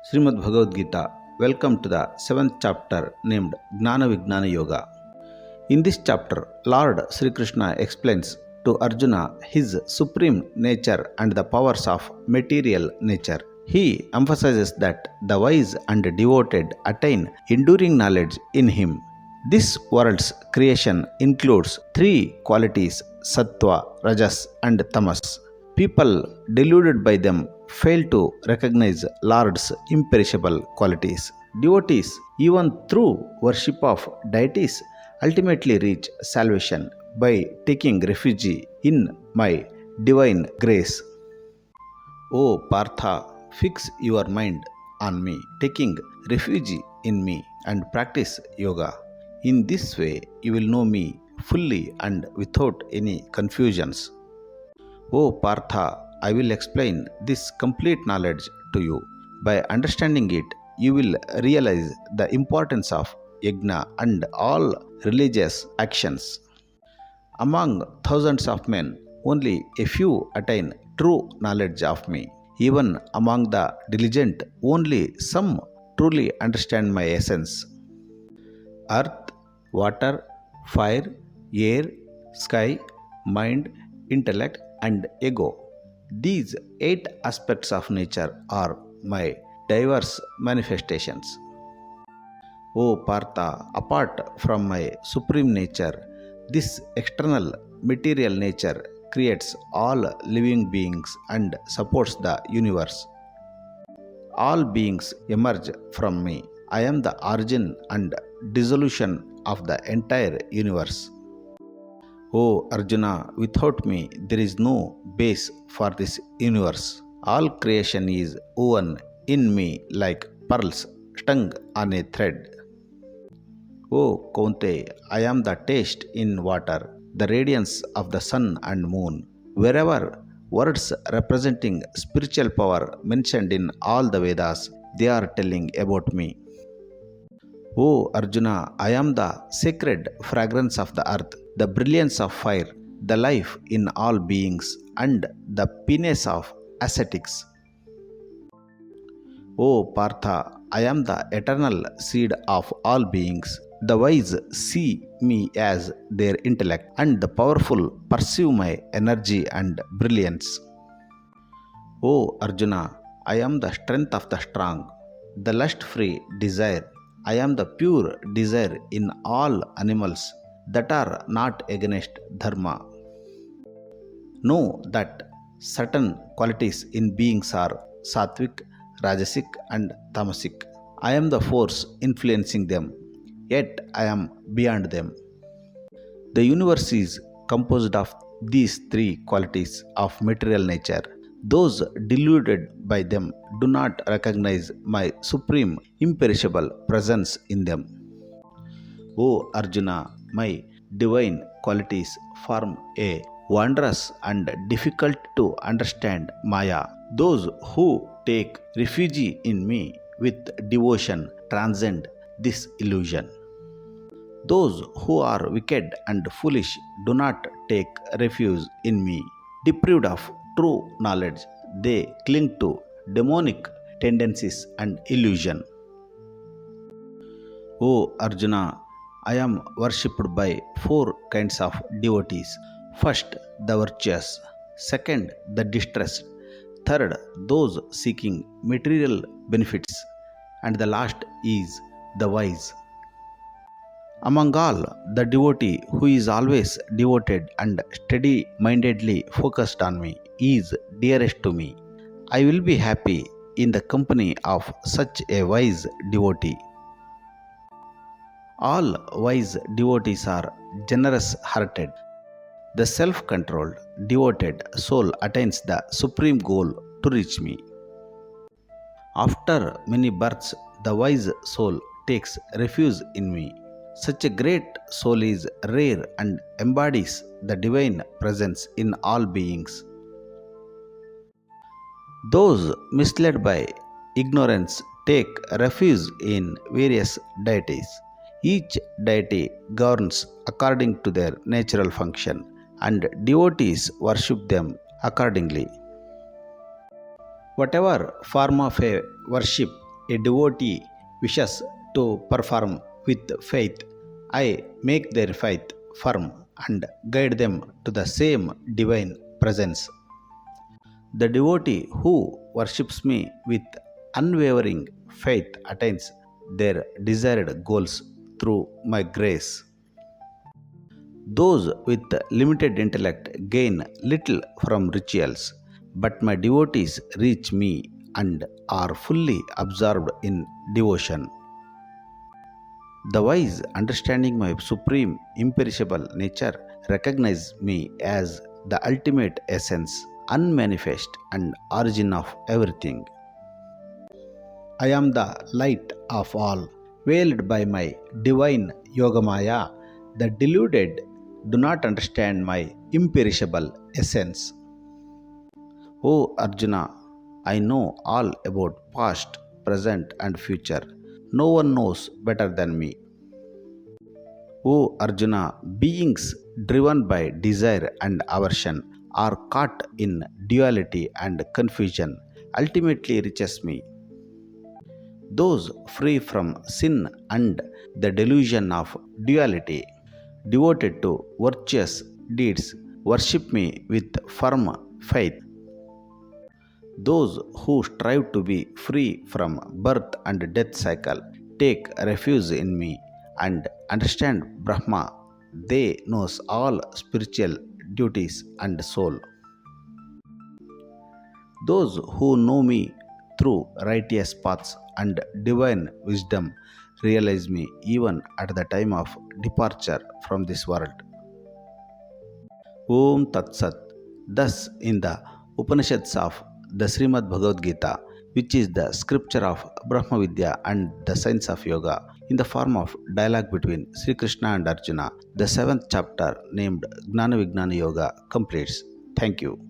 Srimad Bhagavad Gita. Welcome to the 7th chapter named Gnana Vijnana Yoga. In this chapter, Lord Sri Krishna explains to Arjuna his supreme nature and the powers of material nature. He emphasizes that the wise and devoted attain enduring knowledge in him. This world's creation includes three qualities: sattva, rajas, and tamas. People deluded by them fail to recognize Lord's imperishable qualities. Devotees, even through worship of deities, ultimately reach salvation by taking refuge in my divine grace. O Partha, fix your mind on me, taking refuge in me, and practice yoga. In this way, you will know me fully and without any confusions. O Partha, I will explain this complete knowledge to you. By understanding it, you will realize the importance of yajna and all religious actions. Among thousands of men, only a few attain true knowledge of me. Even among the diligent, only some truly understand my essence. Earth, water, fire, air, sky, mind, intellect, and ego. These 8 aspects of nature are my diverse manifestations. O Partha, apart from my supreme nature, this external material nature creates all living beings and supports the universe. All beings emerge from me. I am the origin and dissolution of the entire universe. O Arjuna, without me there is no base for this universe. All creation is woven in me like pearls strung on a thread. O Kaunte, I am the taste in water, the radiance of the sun and moon. Wherever words representing spiritual power mentioned in all the Vedas, they are telling about me. O Arjuna, I am the sacred fragrance of the earth, the brilliance of fire, the life in all beings, and the penis of ascetics. O Partha, I am the eternal seed of all beings. The wise see me as their intellect, and the powerful perceive my energy and brilliance. O Arjuna, I am the strength of the strong, the lust-free desire. I am the pure desire in all animals that are not against dharma. Know that certain qualities in beings are sattvic, rajasic, and tamasic. I am the force influencing them, yet I am beyond them. The universe is composed of these 3 qualities of material nature. Those deluded by them do not recognize my supreme imperishable presence in them. O Arjuna, my divine qualities form a wondrous and difficult to understand Maya. Those who take refuge in me with devotion transcend this illusion. Those who are wicked and foolish do not take refuge in me. Deprived of true knowledge, they cling to demonic tendencies and illusion. O Arjuna, I am worshipped by 4 kinds of devotees. First, the virtuous. Second, the distressed. Third, those seeking material benefits. And the last is the wise. Among all, the devotee who is always devoted and steady-mindedly focused on me is dearest to me. I will be happy in the company of such a wise devotee. All wise devotees are generous-hearted. The self-controlled, devoted soul attains the supreme goal to reach me. After many births, the wise soul takes refuge in me. Such a great soul is rare and embodies the divine presence in all beings. Those misled by ignorance take refuge in various deities. Each deity governs according to their natural function, and devotees worship them accordingly. Whatever form of a worship a devotee wishes to perform with faith, I make their faith firm and guide them to the same divine presence. The devotee who worships me with unwavering faith attains their desired goals through my grace. Those with limited intellect gain little from rituals, but my devotees reach me and are fully absorbed in devotion. The wise, understanding my supreme imperishable nature, recognize me as the ultimate essence, unmanifest, and origin of everything. I am the light of all, veiled by my divine Yogamaya. The deluded do not understand my imperishable essence. O Arjuna, I know all about past, present, and future. No one knows better than me. O Arjuna, beings driven by desire and aversion are caught in duality and confusion, ultimately reaches me. Those free from sin and the delusion of duality, devoted to virtuous deeds, worship me with firm faith. Those who strive to be free from birth and death cycle take refuge in me and understand Brahma. They knows all spiritual duties and soul. Those who know me through righteous paths and divine wisdom realize me even at the time of departure from this world. Om Tat Sat. Thus, in the Upanishads of the Srimad Bhagavad Gita, which is the scripture of Brahma Vidya and the science of yoga, in the form of dialogue between Sri Krishna and Arjuna, the 7th chapter named Gnana Vijnana Yoga completes. Thank you.